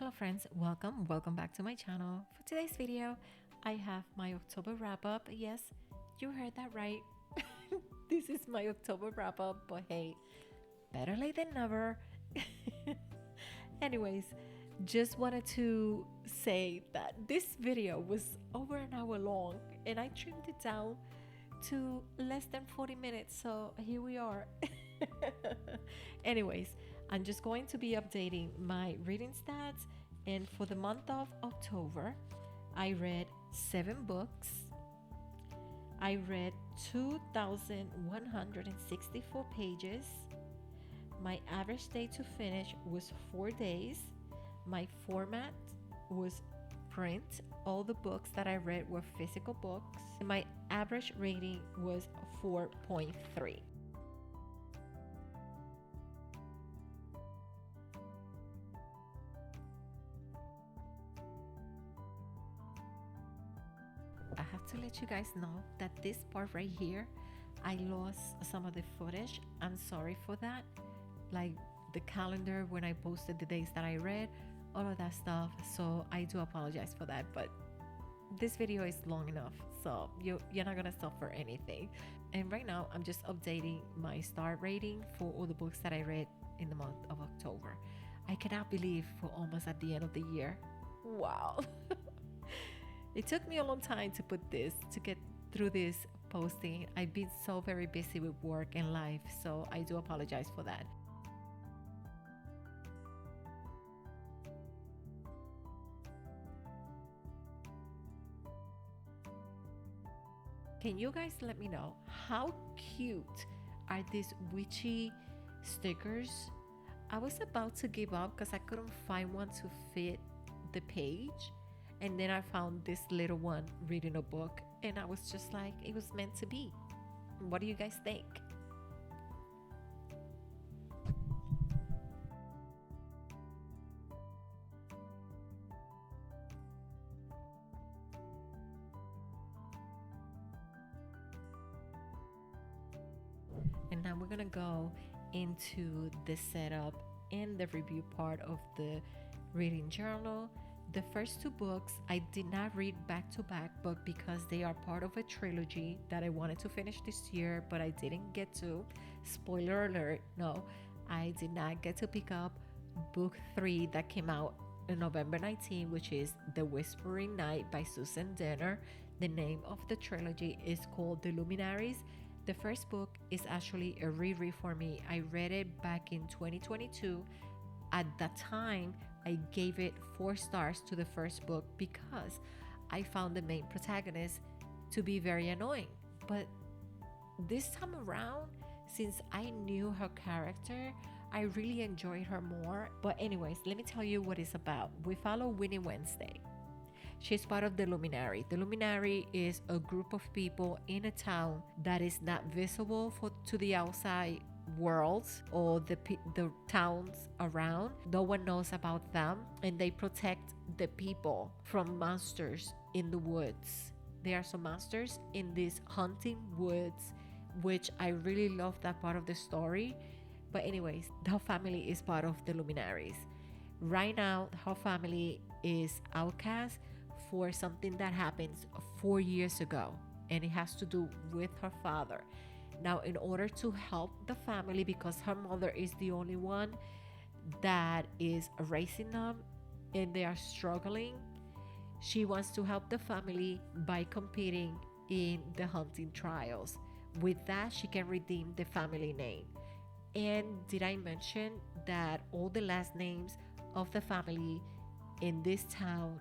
Hello friends, welcome back to my channel. For today's video, I have my October wrap up. Yes, you heard that right. This is my October wrap up, but hey, better late than never. Anyways, just wanted to say that this video was over an hour long and I trimmed it down to less than 40 minutes, so here we are. Anyways, I'm just going to be updating my reading stats, and for the month of October, I read 7 books. I read 2,164 pages. My average day to finish was 4 days. My format was print. All the books that I read were physical books. And my average rating was 4.3. I have to let you guys know that this part right here, I lost some of the footage. I'm sorry for that. Like the calendar when I posted the days that I read, all of that stuff. So I do apologize for that, but this video is long enough, so you're not gonna suffer anything. And right now I'm just updating my star rating for all the books that I read in the month of October. I cannot believe we're almost at the end of the year. Wow. It took me a long time to get through this posting. I've been so very busy with work and life, so I do apologize for that. Can you guys let me know how cute are these witchy stickers? I was about to give up because I couldn't find one to fit the page. And then I found this little one reading a book, and I was just like, it was meant to be. What do you guys think? And now we're gonna go into the setup and the review part of the reading journal. The first 2 books I did not read back to back, but because they are part of a trilogy that I wanted to finish this year, but I didn't get to. Spoiler alert, no, I did not get to pick up book 3 that came out on November 19, which is The Whispering Night by Susan Denner. The name of the trilogy is called The Luminaries. The first book is actually a reread for me. I read it back in 2022. At that time, I gave it 4 stars to the first book because I found the main protagonist to be very annoying. But this time around, since I knew her character, I really enjoyed her more. But anyways, let me tell you what it's about. We follow Winnie Wednesday. She's part of the Luminary. The Luminary is a group of people in a town that is not visible to the outside world or the towns around. No one knows about them, and they protect the people from monsters in the woods. There are some monsters in these hunting woods, which I really love that part of the story. But anyways, her family is part of the Luminaries. Right now, her family is outcast for something that happens 4 years ago, and it has to do with her father. Now, in order to help the family, because her mother is the only one that is raising them and they are struggling, she wants to help the family by competing in the hunting trials. With that, she can redeem the family name. And did I mention that all the last names of the family in this town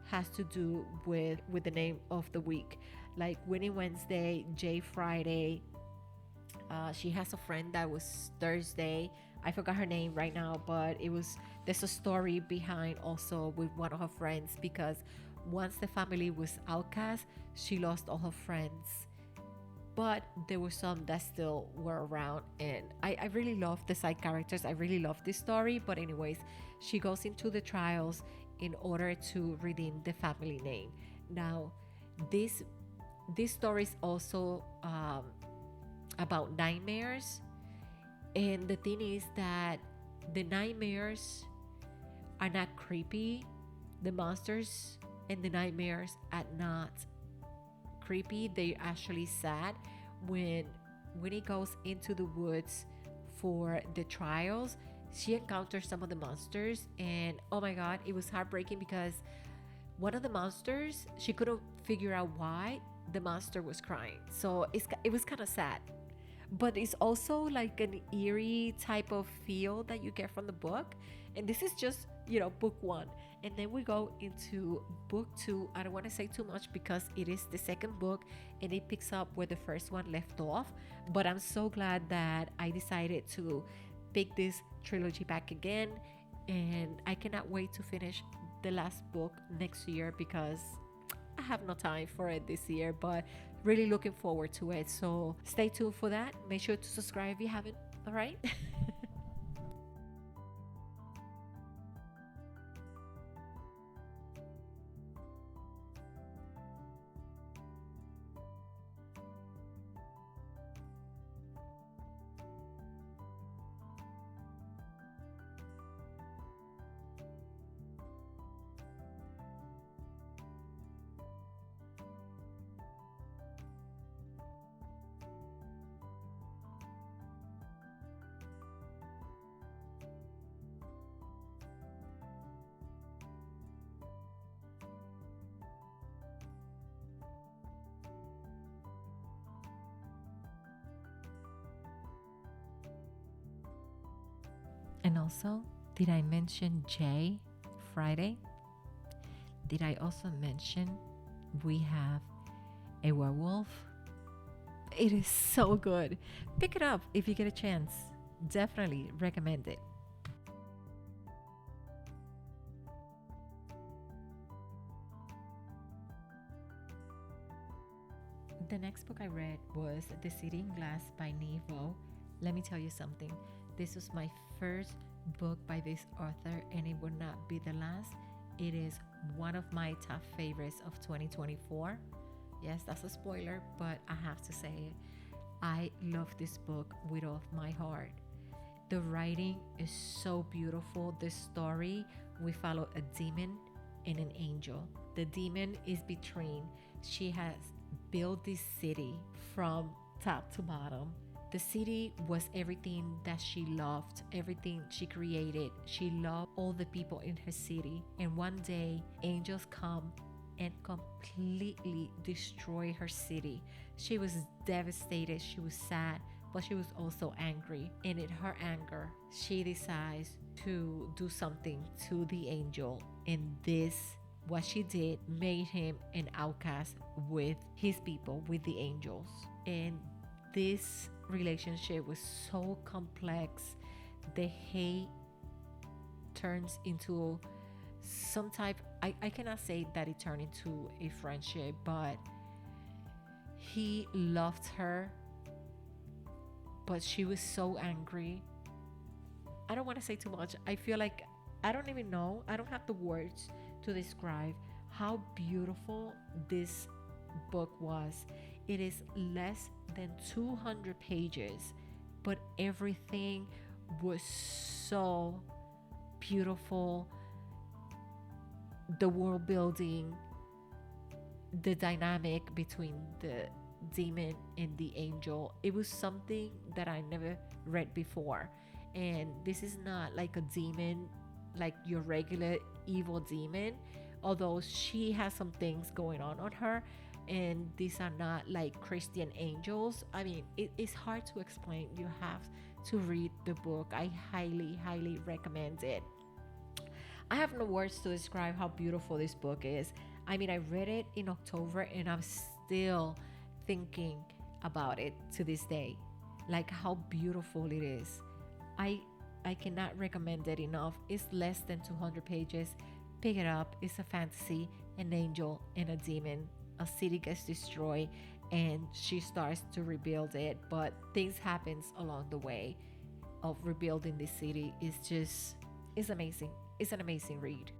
has to do with the name of the week? Like Winnie Wednesday, Jay Friday. She has a friend that was Thursday. I forgot her name right now, but there's a story behind also with one of her friends, because once the family was outcast, she lost all her friends. But there were some that still were around, and I really love the side characters. I really love this story. But anyways, she goes into the trials in order to redeem the family name. Now, this story is also about nightmares, and the thing is that the nightmares are not creepy. The monsters and the nightmares are not creepy. They're actually sad. when when he goes into the woods for the trials, she encounters some of the monsters, and oh my god, it was heartbreaking because one of the monsters, she couldn't figure out why the monster was crying. So it was kind of sad, but it's also like an eerie type of feel that you get from the book. And this is just, book one. And then we go into book two. I don't want to say too much because it is the second book and it picks up where the first one left off. But I'm so glad that I decided to pick this trilogy back again. And I cannot wait to finish the last book next year because I have no time for it this year, but really looking forward to it. So stay tuned for that. Make sure to subscribe if you haven't. All right. And also, did I mention Jay Friday? Did I also mention we have a werewolf? It is so good. Pick it up if you get a chance. Definitely recommend it. The next book I read was The City in Glass by Nevo. Let me tell you something. This was my first book by this author, and it would not be the last. It is one of my top favorites of 2024. Yes, that's a spoiler, but I have to say it. I love this book with all of my heart. The writing is so beautiful. The story, we follow a demon and an angel. The demon is between. She has built this city from top to bottom. The city was everything that she loved, everything she created. She loved all the people in her city. And one day, angels come and completely destroy her city. She was devastated, she was sad, but she was also angry. And in her anger, she decides to do something to the angel. And this, what she did, made him an outcast with his people, with the angels. And this relationship was so complex. The hate turns into some type, I cannot say that it turned into a friendship, but he loved her, but she was so angry. I don't want to say too much. I feel like I don't even know. I don't have the words to describe how beautiful this book was. It is less than 200 pages, but everything was so beautiful. The world building, the dynamic between the demon and the angel, it was something that I never read before. And this is not like a demon, like your regular evil demon, although she has some things going on her. And these are not like Christian angels. I mean, it's hard to explain. You have to read the book. I highly, highly recommend it. I have no words to describe how beautiful this book is. I mean, I read it in October and I'm still thinking about it to this day. Like how beautiful it is. I I cannot recommend it enough. It's less than 200 pages. Pick it up. It's a fantasy, an angel and a demon. A city gets destroyed and she starts to rebuild it, but things happens along the way of rebuilding the city. It's amazing. It's an amazing read.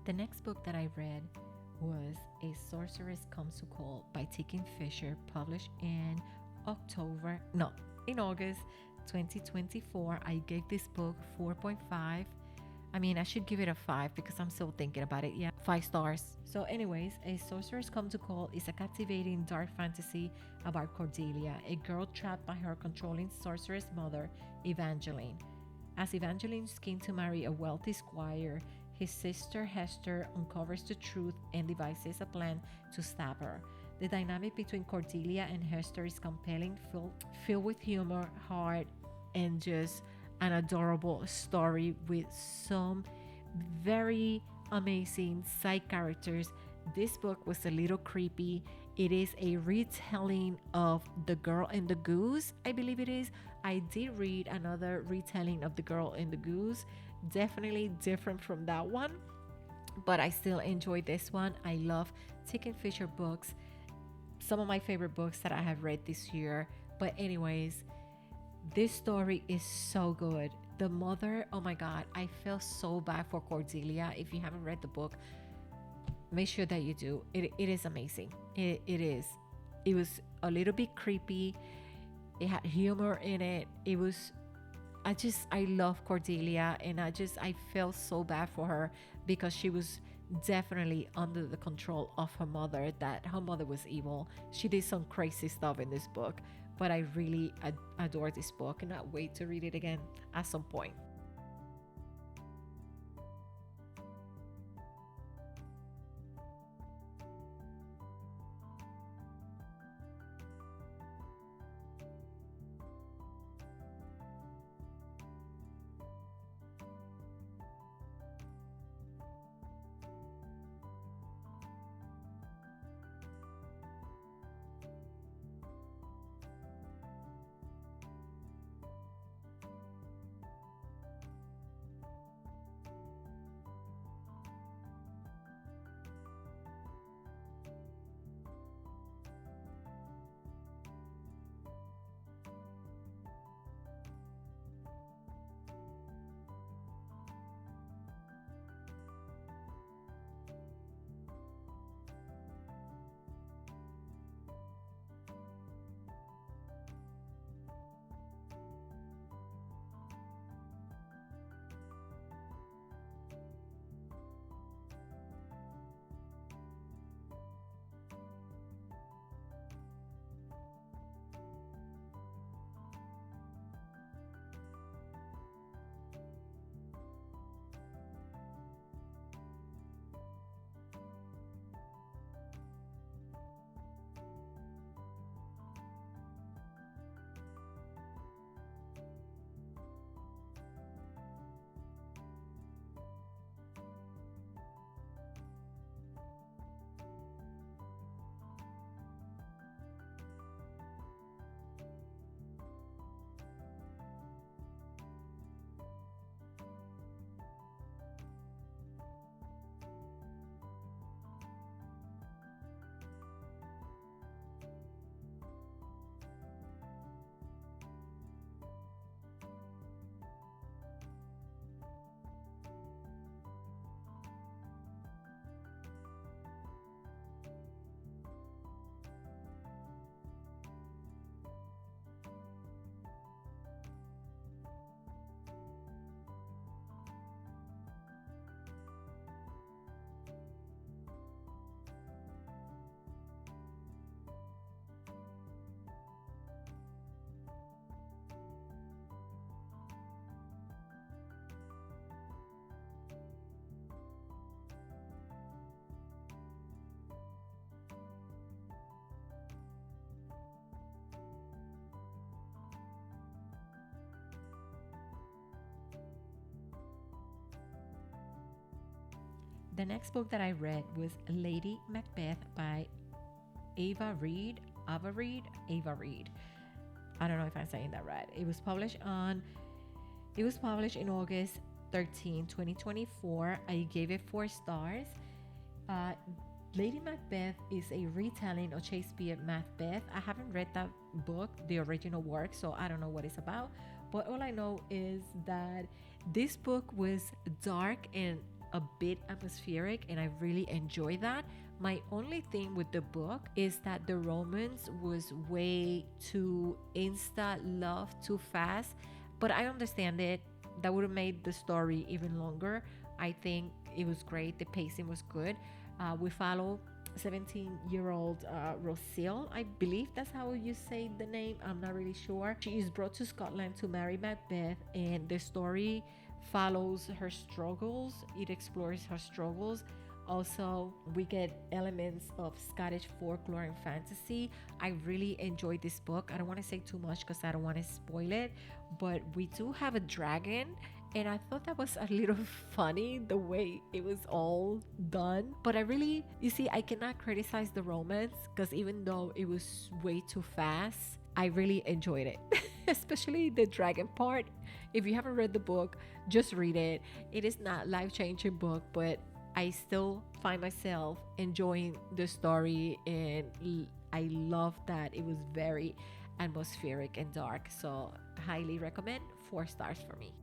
The next book that I read was A Sorceress Comes to Call by Tikin Fisher, published in October, no, in August 2024. I gave this book 4.5. I mean, I should give it a 5 because I'm still thinking about it. Yeah, 5 stars. So, anyways, A Sorceress Come to Call is a captivating dark fantasy about Cordelia, a girl trapped by her controlling sorceress mother, Evangeline. As Evangeline schemes to marry a wealthy squire, his sister Hester uncovers the truth and devises a plan to stab her. The dynamic between Cordelia and Hester is compelling, filled with humor, heart, and just an adorable story with some very amazing side characters. This book was a little creepy. It is a retelling of The Girl and the Goose, I believe it is. I did read another retelling of The Girl and the Goose, definitely different from that one, but I still enjoy this one. I love Tikin Fisher books, some of my favorite books that I have read this year. But anyways, this story is so good. The mother, oh my god, I feel so bad for Cordelia. If you haven't read the book, make sure that you do. It is amazing. It is. It was a little bit creepy. It had humor in it. It was, I love Cordelia, and I felt so bad for her because she was definitely under the control of her mother, that her mother was evil. She did some crazy stuff in this book, but I really adore this book and not wait to read it again at some point. The next book that I read was Lady Macbeth by Ava Reed. Ava Reed. I don't know if I'm saying that right. It was published in August 13, 2024. I gave it 4 stars. Uh, Lady Macbeth is a retelling of Shakespeare Macbeth. I haven't read that book, the original work, so I don't know what it's about. But all I know is that this book was dark and a bit atmospheric, and I really enjoy that. My only thing with the book is that the romance was way too insta love, too fast, but I understand it. That would have made the story even longer. I think it was great. The pacing was good. We follow 17-year-old Rosil. I believe that's how you say the name. I'm not really sure. She is brought to Scotland to marry Macbeth, and the story follows her struggles. It explores her struggles. Also, we get elements of Scottish folklore and fantasy. I really enjoyed this book. I don't want to say too much because I don't want to spoil it, but we do have a dragon, and I thought that was a little funny the way it was all done. But I really, you see, I cannot criticize the romance because even though it was way too fast, I really enjoyed it, especially the dragon part. If you haven't read the book, just read it. It is not life-changing book, but I still find myself enjoying the story, and I love that it was very atmospheric and dark. So, highly recommend. 4 stars for me.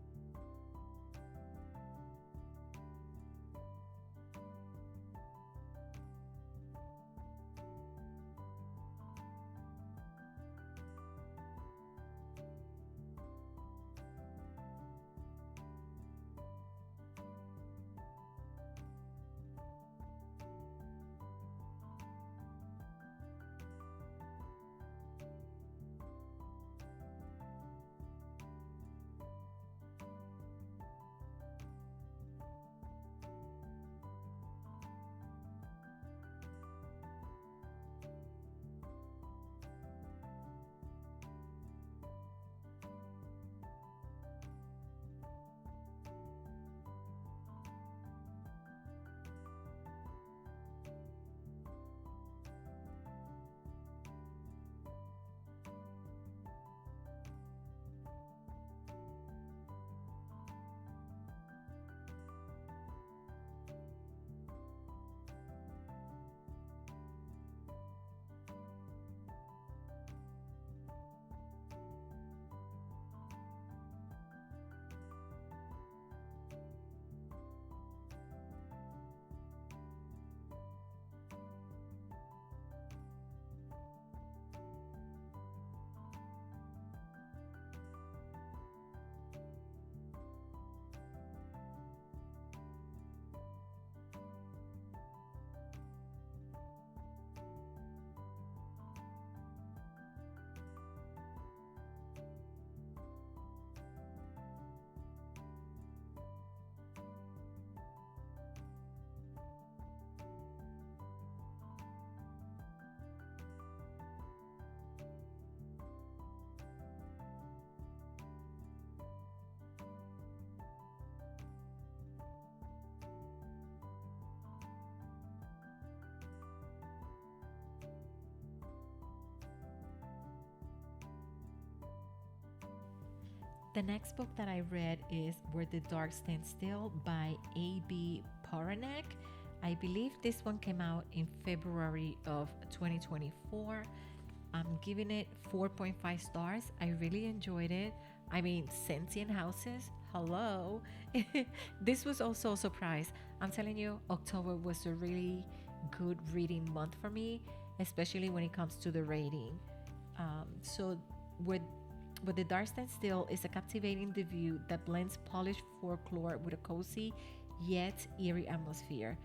The next book that I read is Where the Dark Stands Still by A.B. Poranek. I believe this one came out in February of 2024. I'm giving it 4.5 stars. I really enjoyed it. I mean, sentient houses. Hello. This was also a surprise. I'm telling you, October was a really good reading month for me, especially when it comes to the rating. So, with but The Dark Stand Still is a captivating debut that blends polished folklore with a cozy yet eerie atmosphere.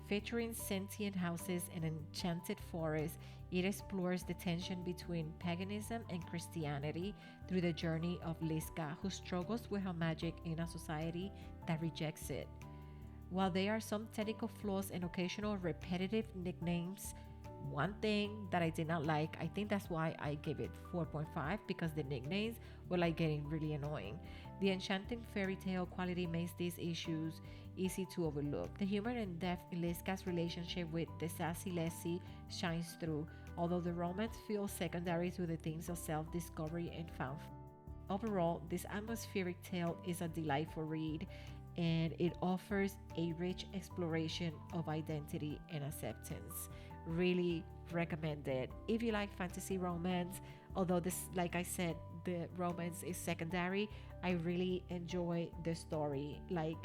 Featuring sentient houses and enchanted forests, it explores the tension between paganism and Christianity through the journey of Liska, who struggles with her magic in a society that rejects it. While there are some technical flaws and occasional repetitive nicknames, one thing that I did not like, I think that's why I gave it 4.5, because the nicknames were like getting really annoying. The enchanting fairy tale quality makes these issues easy to overlook. The humor and depth in Liska's relationship with the sassy Leslie shines through, although the romance feels secondary to the themes of self discovery and found. Overall, this atmospheric tale is a delightful read, and it offers a rich exploration of identity and acceptance. Really recommend it. If you like fantasy romance, although this, like I said, the romance is secondary, I really enjoy the story. Like,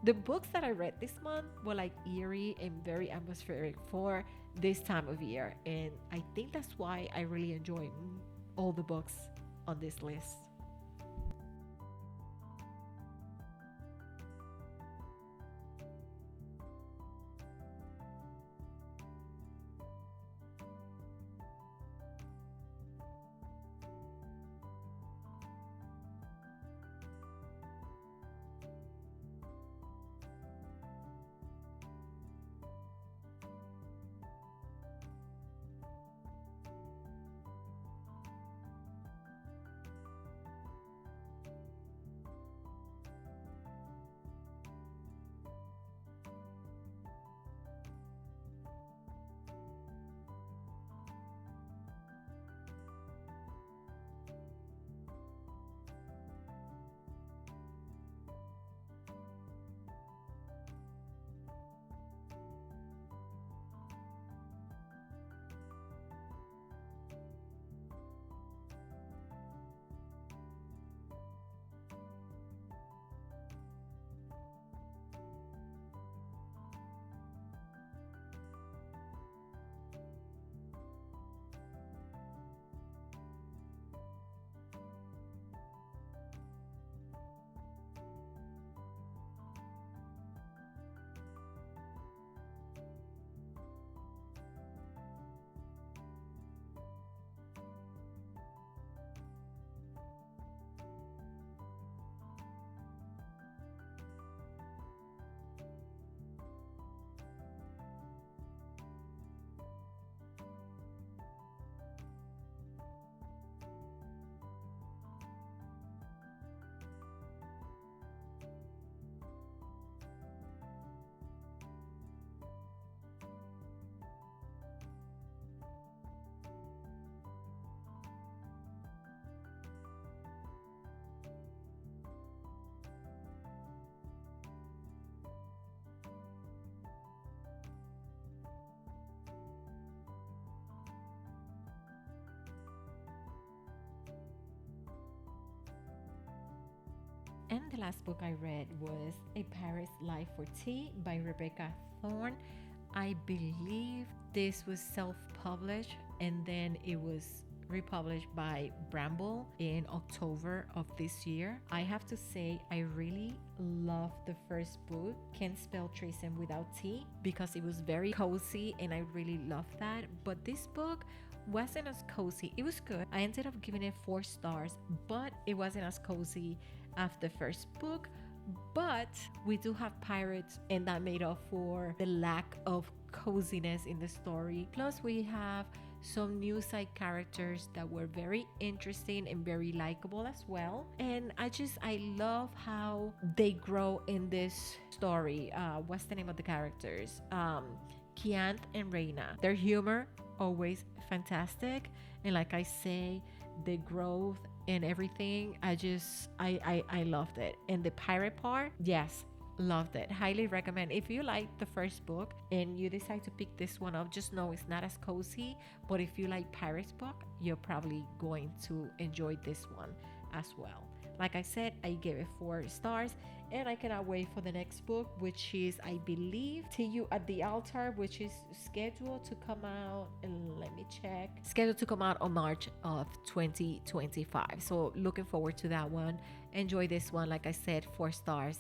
The books that I read this month were like eerie and very atmospheric for this time of year. And I think that's why I really enjoy all the books on this list. And the last book I read was A Pirate's Life for Tea by Rebecca Thorne. I believe this was self published and then it was republished by Bramble in October of this year. I have to say, I really loved the first book, Can't Spell Tracing Without T, because it was very cozy and I really loved that. But this book wasn't as cozy. It was good. I ended up giving it 4 stars, but it wasn't as cozy as the first book. But we do have pirates, and that made up for the lack of coziness in the story. Plus, we have some new side characters that were very interesting and very likable as well. And I love how they grow in this story. What's the name of the characters? Kiant and Reina. Their humor always fantastic, and like I say, the growth and everything, I loved it. And the pirate part, yes, loved it. Highly recommend. If you like the first book and you decide to pick this one up, just know it's not as cozy, but if you like pirates book, you're probably going to enjoy this one as well. Like I said, I gave it 4 stars, and I cannot wait for the next book, which is, I believe, To You at the Altar, which is scheduled to come out, and let me check, scheduled to come out on March of 2025. So looking forward to that one. Enjoy this one. Like I said, 4 stars.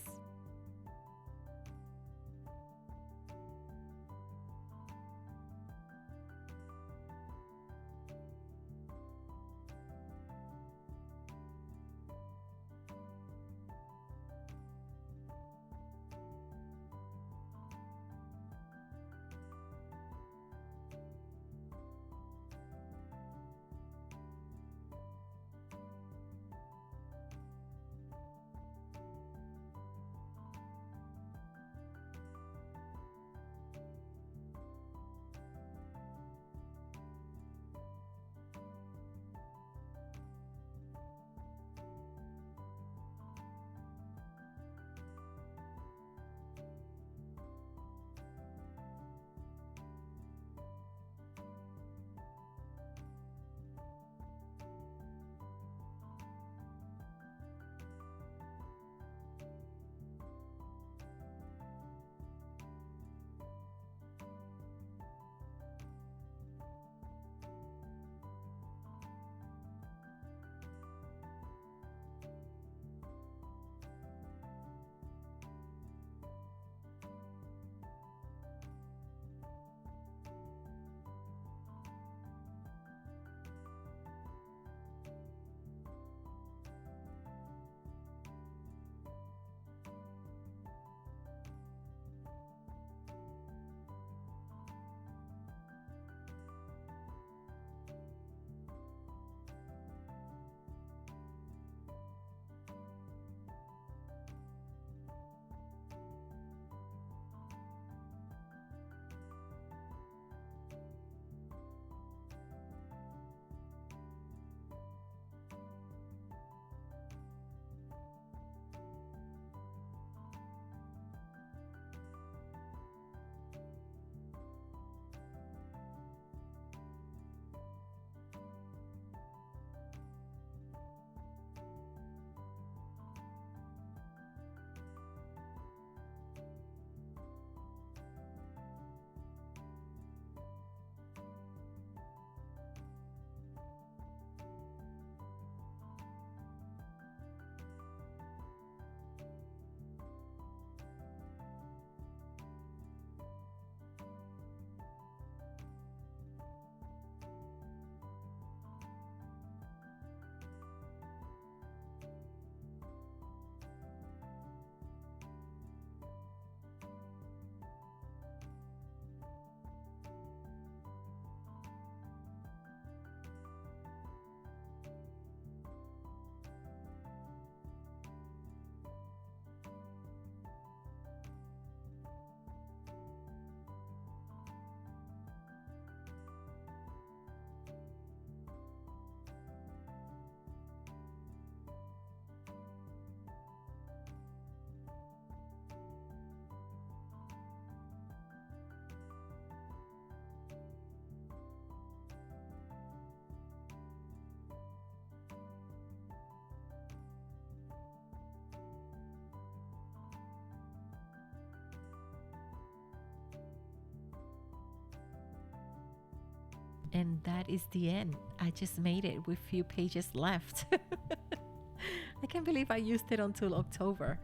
And that is the end. I just made it with few pages left. I can't believe I used it until October.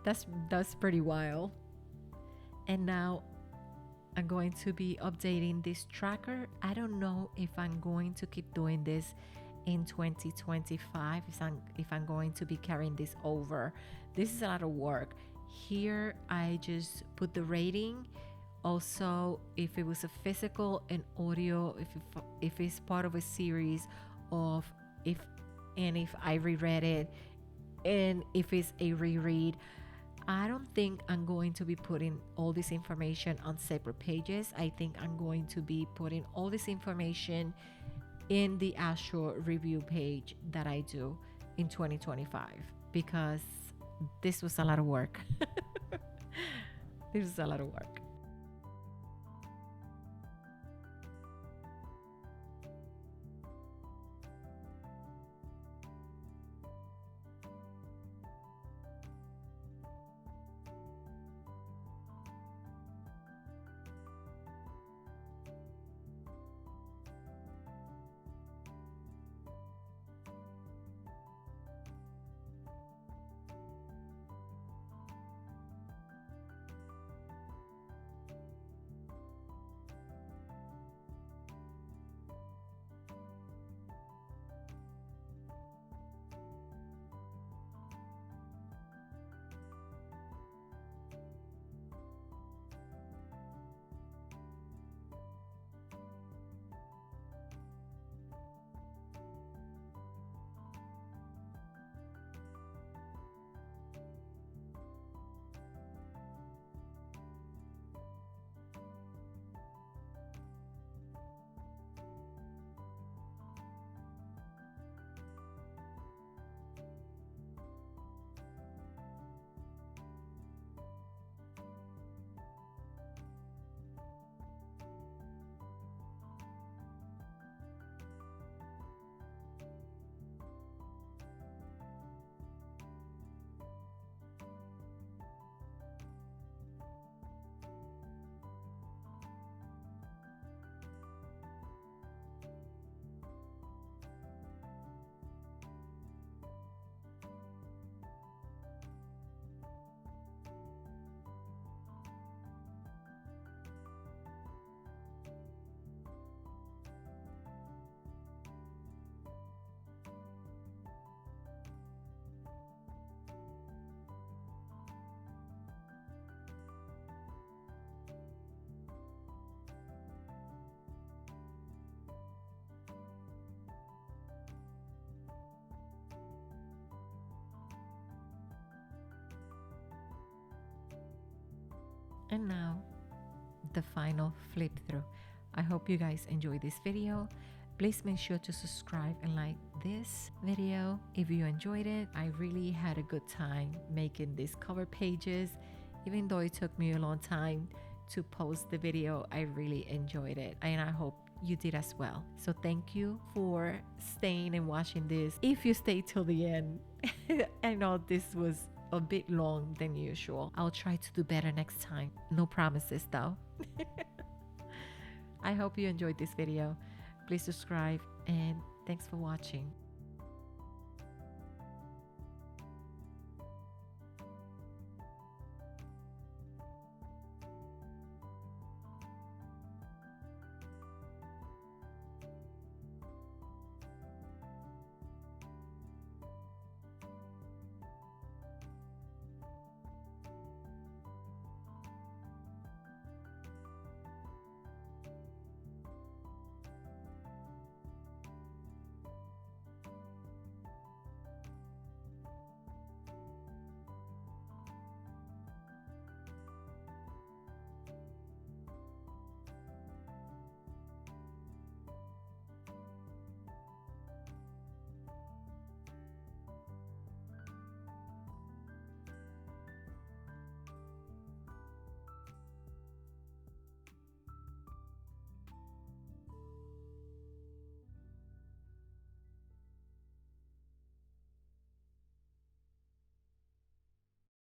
That's pretty wild. And now I'm going to be updating this tracker. I don't know if I'm going to keep doing this in 2025, if I'm going to be carrying this over. This is a lot of work. Here I just put the rating, also if it was a physical and audio, if it's part of a series of if I reread it, and if it's a reread. I don't think I'm going to be putting all this information on separate pages. I think I'm going to be putting all this information in the actual review page that I do in 2025, because this was a lot of work. This is a lot of work. And now, the final flip through. I hope you guys enjoyed this video. Please make sure to subscribe and like this video if you enjoyed it. I really had a good time making these cover pages. Even though it took me a long time to post the video, I really enjoyed it, and I hope you did as well. So thank you for staying and watching this. If you stayed till the end, I know this was a bit long than usual. I'll try to do better next time. No promises though. I hope you enjoyed this video. Please subscribe, and thanks for watching.